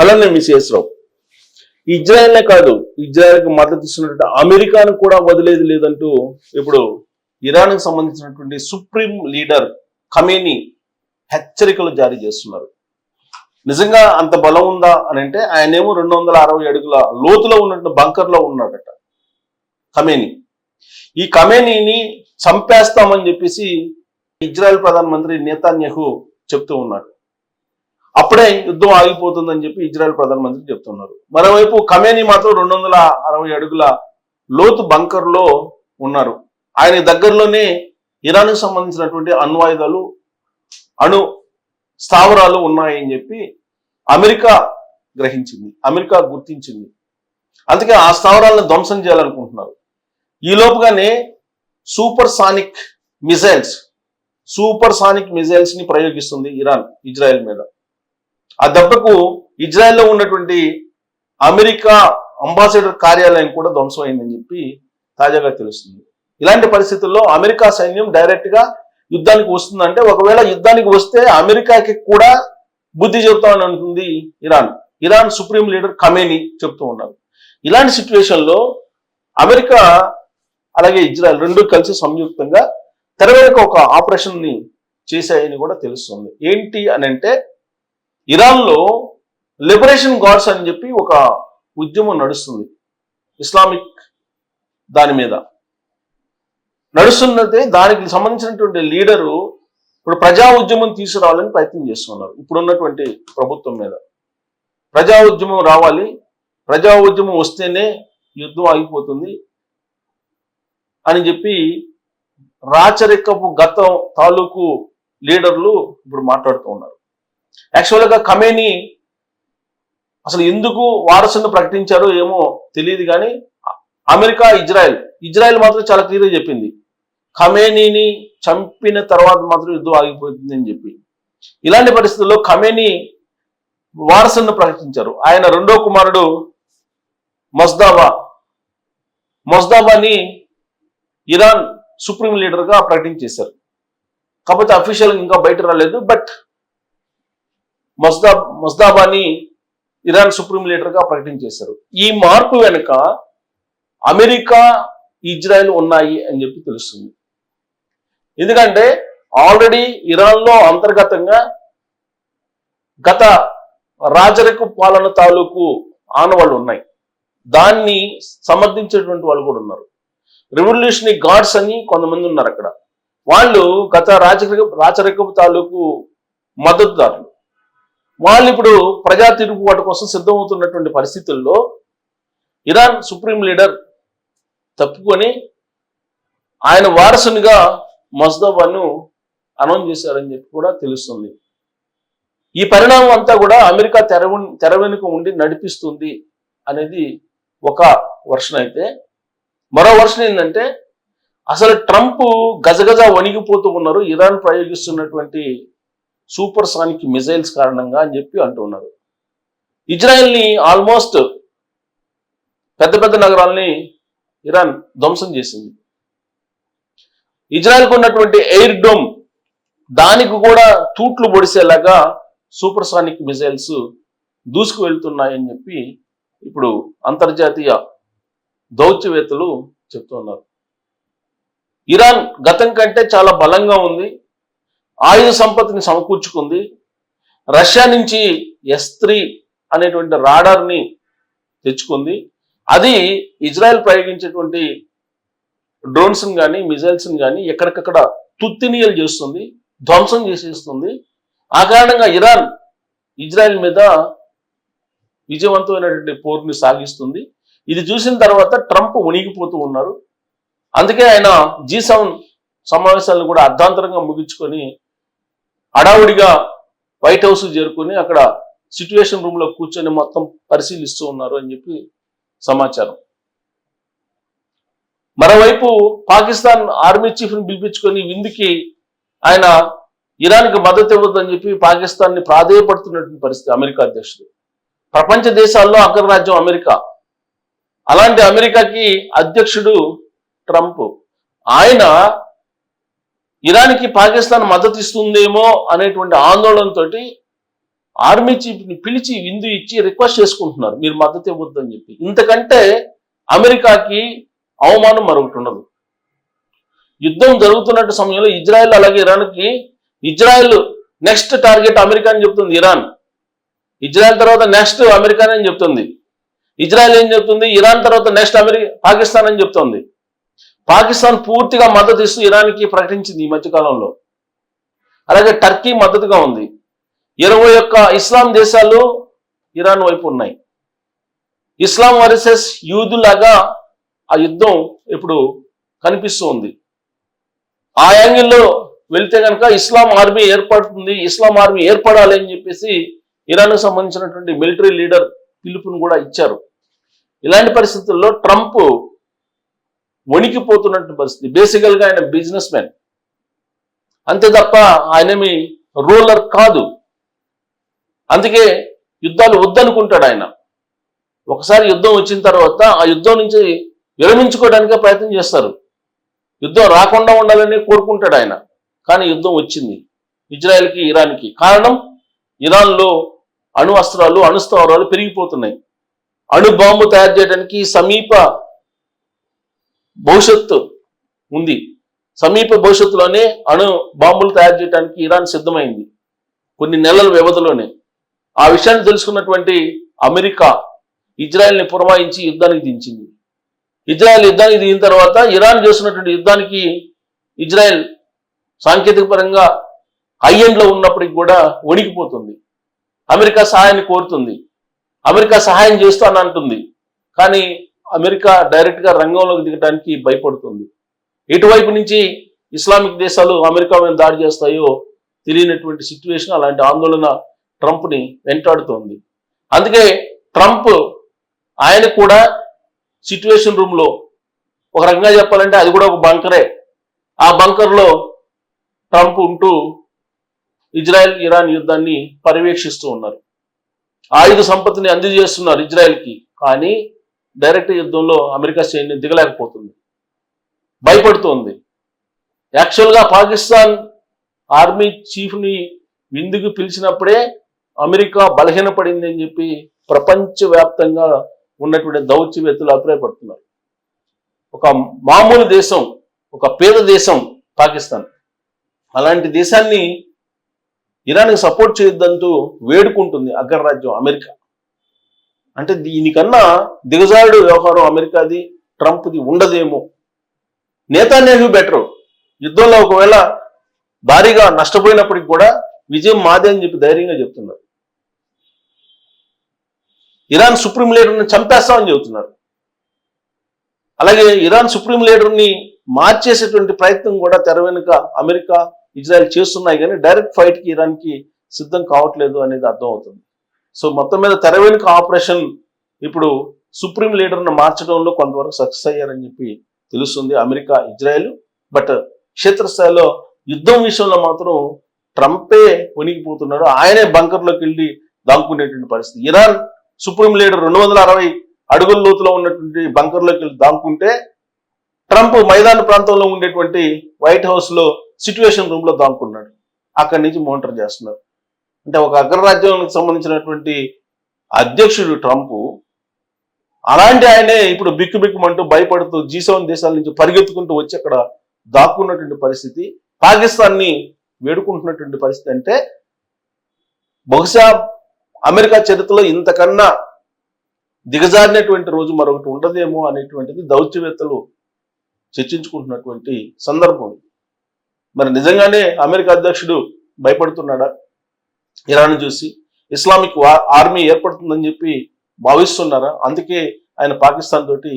అలానే మిస్ రావు ఇజ్రాయెల్నే కాదు, ఇజ్రాయెల్కి మద్దతు ఇస్తున్నట్టు అమెరికాను కూడా వదిలేది లేదంటూ ఇప్పుడు ఇరాన్కి సంబంధించినటువంటి సుప్రీం లీడర్ ఖమేనీ హెచ్చరికలు జారీ చేస్తున్నారు. నిజంగా అంత బలం ఉందా అని అంటే ఆయనేమో 260 అడుగుల లోతులో ఉన్నట్టు బంకర్లో ఉన్నాడట ఖమేనీ. ఈ ఖమేనీని చంపేస్తామని చెప్పేసి ఇజ్రాయెల్ ప్రధానమంత్రి నెతన్యాహు చెప్తూ ఉన్నాడు. అప్పుడే యుద్ధం ఆగిపోతుందని చెప్పి ఇజ్రాయెల్ ప్రధానమంత్రి చెప్తున్నారు. మరోవైపు ఖమేనీ మాత్రం 260 అడుగుల లోతు బంకర్లో ఉన్నారు. ఆయన దగ్గరలోనే ఇరాన్కి సంబంధించినటువంటి అణ్వాయుధాలు అణు స్థావరాలు ఉన్నాయని చెప్పి అమెరికా గ్రహించింది, అమెరికా గుర్తించింది. అందుకే ఆ స్థావరాలను ధ్వంసం చేయాలనుకుంటున్నారు. ఈ లోపుగానే సూపర్ సానిక్ మిజైల్స్ ని ప్రయోగిస్తుంది ఇరాన్ ఇజ్రాయెల్ మీద. ఆ దెబ్బకు ఇజ్రాయెల్లో ఉన్నటువంటి అమెరికా అంబాసిడర్ కార్యాలయం కూడా ధ్వంసం అయిందని చెప్పి తాజాగా తెలుస్తుంది. ఇలాంటి పరిస్థితుల్లో అమెరికా సైన్యం డైరెక్ట్ గా యుద్ధానికి వస్తుందంటే, ఒకవేళ యుద్ధానికి వస్తే అమెరికాకి కూడా బుద్ధి చెప్తామని అంటుంది ఇరాన్ సుప్రీం లీడర్ ఖమేనీ చెప్తూ ఉన్నారు. ఇలాంటి సిచ్యువేషన్లో అమెరికా అలాగే ఇజ్రాయెల్ రెండు కలిసి సంయుక్తంగా తెర వెనుక ఒక ఆపరేషన్ ని చేశాయని కూడా తెలుస్తుంది. ఏంటి అని అంటే, ఇరాన్లో లిబరేషన్ గార్డ్స్ అని చెప్పి ఒక ఉద్యమం నడుస్తుంది, ఇస్లామిక్ దాని మీద నడుస్తున్నది. దానికి సంబంధించినటువంటి లీడరు ఇప్పుడు ప్రజా ఉద్యమం తీసుకురావాలని ప్రయత్నం చేస్తున్నారు. ఇప్పుడున్నటువంటి ప్రభుత్వం మీద ప్రజా ఉద్యమం రావాలి, ప్రజా ఉద్యమం వస్తేనే యుద్ధం ఆగిపోతుంది అని చెప్పి రాచరికపు గతం తాలూకు లీడర్లు ఇప్పుడు మాట్లాడుతూ ఉన్నారు. యాక్చువల్గా ఖమేనీ అసలు ఎందుకు వారసును ప్రకటించారో ఏమో తెలియదు, కానీ అమెరికా ఇజ్రాయెల్ మాత్రం చాలా క్లియర్గా చెప్పింది, ఖమేనీని చంపిన తర్వాత మాత్రం యుద్ధం ఆగిపోతుంది అని చెప్పి. ఇలాంటి పరిస్థితుల్లో ఖమేనీ వారసును ప్రకటించారు. ఆయన రెండో కుమారుడు మొజ్దాబాని ఇరాన్ సుప్రీం లీడర్గా ప్రకటించేశారు. కాకపోతే అఫీషియల్ ఇంకా బయట రాలేదు. బట్ మొజ్దాబాని ఇరాన్ సుప్రీం లీడర్గా ప్రకటించేశారు. ఈ మార్పు వెనుక అమెరికా ఇజ్రాయెల్ ఉన్నాయి అని చెప్పి తెలుస్తుంది. ఎందుకంటే ఆల్రెడీ ఇరాన్లో అంతర్గతంగా గత రాజరిక పాలన తాలూకు ఆనవాళ్ళు ఉన్నాయి, దాన్ని సమర్థించేటువంటి వాళ్ళు కూడా ఉన్నారు. రెవల్యూషనరీ గార్డ్స్ అని కొంతమంది ఉన్నారు అక్కడ. వాళ్ళు గత రాచరికపు తాలూకు మద్దతుదారులు. వాళ్ళు ఇప్పుడు ప్రజా తిరుగుబాటు కోసం సిద్ధమవుతున్నటువంటి పరిస్థితుల్లో ఇరాన్ సుప్రీం లీడర్ తప్పుకొని ఆయన వారసునిగా మొజ్దాబాను అనౌన్స్ చేశారని చెప్పి కూడా తెలుస్తుంది. ఈ పరిణామం అంతా కూడా అమెరికా తెర వెనుక ఉండి నడిపిస్తుంది అనేది ఒక వర్షన్ అయితే, మరో వర్షన్ ఏంటంటే అసలు ట్రంప్ గజగజ వణిగిపోతూ ఉన్నారు ఇరాన్ ప్రయోగిస్తున్నటువంటి సూపర్ సానిక్ మిజైల్స్ కారణంగా అని చెప్పి అంటున్నారు. ఇజ్రాయెల్ని ఆల్మోస్ట్ పెద్ద పెద్ద నగరాల్ని ఇరాన్ ధ్వంసం చేసింది. ఇజ్రాయెల్కు ఉన్నటువంటి ఎయిర్ డోమ్ దానికి కూడా తూట్లు పొడిసేలాగా సూపర్ సానిక్ మిజైల్స్ దూసుకు వెళ్తున్నాయని చెప్పి ఇప్పుడు అంతర్జాతీయ దౌత్యవేత్తలు చెప్తున్నారు. ఇరాన్ గతం కంటే చాలా బలంగా ఉంది, ఆయుధ సంపత్తిని సమకూర్చుకుంది. రష్యా నుంచి S-3 అనేటువంటి రాడార్ని తెచ్చుకుంది. అది ఇజ్రాయెల్ ప్రయోగించేటువంటి డ్రోన్స్ని కానీ మిజైల్స్ని కానీ ఎక్కడికక్కడ తుత్తినీయలు చేస్తుంది, ధ్వంసం చేసేస్తుంది. ఆ కారణంగా ఇరాన్ ఇజ్రాయెల్ మీద విజయవంతమైనటువంటి పోరుని సాగిస్తుంది. ఇది చూసిన తర్వాత ట్రంప్ వణిగిపోతూ ఉన్నారు. అందుకే ఆయన G7 సమావేశాలను కూడా అర్ధాంతరంగా ముగించుకొని హడావుడిగా వైట్ హౌస్ చేరుకొని అక్కడ సిట్యుయేషన్ రూమ్ లో కూర్చొని మొత్తం పరిశీలిస్తూ ఉన్నారు అని చెప్పి సమాచారం. మరోవైపు పాకిస్తాన్ ఆర్మీ చీఫ్ ని పిలిపించుకొని విందుకి ఆయన ఇరాన్కి మద్దతు ఇవ్వద్దని చెప్పి పాకిస్తాన్ ని ప్రాధేయపడుతున్నటువంటి పరిస్థితి అమెరికా అధ్యక్షుడు. ప్రపంచ దేశాల్లో అగ్రరాజ్యం అమెరికా, అలాంటి అమెరికాకి అధ్యక్షుడు ట్రంప్. ఆయన ఇరాన్కి పాకిస్తాన్ మద్దతు ఇస్తుందేమో అనేటువంటి ఆందోళనతో ఆర్మీ చీఫ్ ని పిలిచి విందు ఇచ్చి రిక్వెస్ట్ చేసుకుంటున్నారు, మీరు మద్దతు ఇవ్వద్దని చెప్పి. ఇంతకంటే అమెరికాకి అవమానం మరొకటి ఉండదు. యుద్ధం జరుగుతున్నట్టు సమయంలో ఇజ్రాయెల్ అలాగే ఇరాన్కి, ఇజ్రాయెల్ నెక్స్ట్ టార్గెట్ అమెరికా అని చెప్తుంది ఇరాన్. ఇజ్రాయెల్ తర్వాత నెక్స్ట్ అమెరికా అని చెప్తుంది. ఇజ్రాయెల్ ఏం చెప్తుంది? ఇరాన్ తర్వాత నెక్స్ట్ పాకిస్తాన్ అని చెప్తుంది. పాకిస్తాన్ పూర్తిగా మద్దతు ఇస్తూ ఇరాన్కి ప్రకటించింది ఈ మధ్యకాలంలో. అలాగే టర్కీ మద్దతుగా ఉంది. 21 ఇస్లాం దేశాలు ఇరాన్ వైపు ఉన్నాయి. ఇస్లాం వర్సెస్ యూదులాగా ఆ యుద్ధం ఇప్పుడు కనిపిస్తూ ఉంది. ఆ యాంగిల్లో వెళ్తే కనుక ఇస్లాం ఆర్మీ ఏర్పడుతుంది, ఇస్లాం ఆర్మీ ఏర్పడాలి అని చెప్పేసి ఇరాన్కు సంబంధించినటువంటి మిలిటరీ లీడర్ పిలుపును కూడా ఇచ్చారు. ఇలాంటి పరిస్థితుల్లో ట్రంప్ వణికిపోతున్నట్టు పరిస్థితి. బేసికల్గా ఆయన బిజినెస్ మ్యాన్, అంతే తప్ప ఆయనేమి రూలర్ కాదు. అందుకే యుద్ధాలు వద్దనుకుంటాడు ఆయన. ఒకసారి యుద్ధం వచ్చిన తర్వాత ఆ యుద్ధం నుంచి విరమించుకోవడానికే ప్రయత్నం చేస్తారు. యుద్ధం రాకుండా ఉండాలని కోరుకుంటాడు ఆయన. కానీ యుద్ధం వచ్చింది ఇజ్రాయెల్కి, ఇరాన్కి. కారణం ఇరాన్లో అణు అస్త్రాలు, అణుస్థావరాలు పెరిగిపోతున్నాయి. అణు బాంబు తయారు చేయడానికి సమీప భవిష్యత్తు ఉంది. సమీప భవిష్యత్తులోనే అణు బాంబులు తయారు చేయడానికి ఇరాన్ సిద్ధమైంది, కొన్ని నెలల వ్యవధిలోనే. ఆ విషయాన్ని తెలుసుకున్నటువంటి అమెరికా ఇజ్రాయెల్ని పురమాయించి యుద్ధానికి దించింది. ఇజ్రాయెల్ యుద్ధానికి దిగిన తర్వాత ఇరాన్ చేస్తున్నటువంటి యుద్ధానికి ఇజ్రాయెల్ సాంకేతిక పరంగా హై ఎండ్లో ఉన్నప్పటికి కూడా వణికిపోతుంది. అమెరికా సహాయాన్ని కోరుతుంది, అమెరికా సహాయం చేస్తానని అంటుంది. కానీ అమెరికా డైరెక్ట్గా రంగంలోకి దిగడానికి భయపడుతుంది. ఎటువైపు నుంచి ఇస్లామిక్ దేశాలు అమెరికా మీద దాడి చేస్తాయో తెలియనటువంటి సిచ్యువేషన్, అలాంటి ఆందోళన ట్రంప్ని వెంటాడుతోంది. అందుకే ట్రంప్ ఆయన కూడా సిచ్యువేషన్ రూమ్లో, ఒక రకంగా చెప్పాలంటే అది కూడా ఒక బంకరే. ఆ బంకర్లో ట్రంప్ ఉంటూ ఇజ్రాయెల్ ఇరాన్ యుద్ధాన్ని పర్యవేక్షిస్తూ ఉన్నారు. ఆయుధ సంపత్తిని అందజేస్తున్నారు ఇజ్రాయెల్కి. కానీ డైరెక్ట్ యుద్ధంలో అమెరికా సైన్యం దిగలేకపోతుంది, భయపడుతోంది. యాక్చువల్గా పాకిస్తాన్ ఆర్మీ చీఫ్ని విందుకు పిలిచినప్పుడే అమెరికా బలహీనపడింది అని చెప్పి ప్రపంచవ్యాప్తంగా ఉన్నటువంటి దౌత్యవేత్తలు అభిప్రాయపడుతున్నారు. ఒక మామూలు దేశం, ఒక పేద దేశం పాకిస్తాన్, అలాంటి దేశాన్ని ఇరాన్కి సపోర్ట్ చేయొద్దంటూ వేడుకుంటుంది అగ్రరాజ్యం అమెరికా. అంటే దీనికన్నా దిగజారుడు వ్యవహారం అమెరికాది, ట్రంప్ది ఉండదేమో. నేతాన్యాహు బెటరు. యుద్ధంలో ఒకవేళ భారీగా నష్టపోయినప్పటికి కూడా విజయం మాదే అని చెప్పి ధైర్యంగా చెప్తున్నారు. ఇరాన్ సుప్రీం లీడర్ని చంపేస్తామని చెబుతున్నారు. అలాగే ఇరాన్ సుప్రీం లీడర్ని మార్చేసేటువంటి ప్రయత్నం కూడా తెర వెనుక అమెరికా, ఇజ్రాయెల్ చేస్తున్నాయి. కానీ డైరెక్ట్ ఫైట్కి ఇరాన్కి సిద్ధం కావట్లేదు అనేది అర్థమవుతుంది. సో మొత్తం మీద తెర వెనుక ఆపరేషన్ ఇప్పుడు సుప్రీం లీడర్ను మార్చడంలో కొంతవరకు సక్సెస్ అయ్యారని చెప్పి తెలుస్తుంది అమెరికా, ఇజ్రాయెల్. బట్ క్షేత్రస్థాయిలో యుద్ధం విషయంలో మాత్రం ట్రంపే వణికిపోతున్నాడు. ఆయనే బంకర్లోకి వెళ్ళి దాక్కునేటువంటి పరిస్థితి. ఇరాన్ సుప్రీం లీడర్ 260 అడుగుల లోతులో ఉన్నటువంటి బంకర్లోకి వెళ్ళి దాక్కుంటే ట్రంప్ మైదాన ప్రాంతంలో ఉండేటువంటి వైట్ హౌస్ లో సిచ్యువేషన్ రూమ్ లో దాక్కున్నాడు. అక్కడి నుంచి మానిటర్ చేస్తున్నారు. అంటే ఒక అగ్రరాజ్యానికి సంబంధించినటువంటి అధ్యక్షుడు ట్రంప్, అలాంటి ఆయనే ఇప్పుడు బిక్కుబిక్కుమంటూ భయపడుతూ G7 దేశాల నుంచి పరిగెత్తుకుంటూ వచ్చి అక్కడ దాక్కున్నటువంటి పరిస్థితి, పాకిస్తాన్ని వేడుకుంటున్నటువంటి పరిస్థితి. అంటే బహుశా అమెరికా చరిత్రలో ఇంతకన్నా దిగజారినటువంటి రోజు మరొకటి ఉండదేమో అనేటువంటిది దౌత్యవేత్తలు చర్చించుకుంటున్నటువంటి సందర్భం. మరి నిజంగానే అమెరికా అధ్యక్షుడు భయపడుతున్నాడా ఇరాన్ చూసి? ఇస్లామిక్ ఆర్మీ ఏర్పడుతుందని చెప్పి భావిస్తున్నారా? అందుకే ఆయన పాకిస్తాన్ తోటి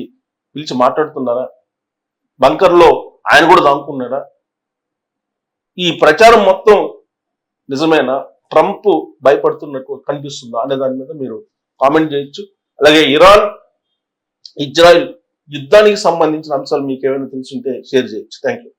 పిలిచి మాట్లాడుతున్నారా? బంకర్లో ఆయన కూడా దాక్కున్నాడా? ఈ ప్రచారం మొత్తం నిజమేనా? ట్రంప్ భయపడుతున్నట్టు కనిపిస్తుందా అనే దాని మీద మీరు కామెంట్ చేయొచ్చు. అలాగే ఇరాన్, ఇజ్రాయెల్ యుద్ధానికి సంబంధించిన అంశాలు మీకు ఏమైనా తెలుసుంటే షేర్ చేయొచ్చు. Thank you.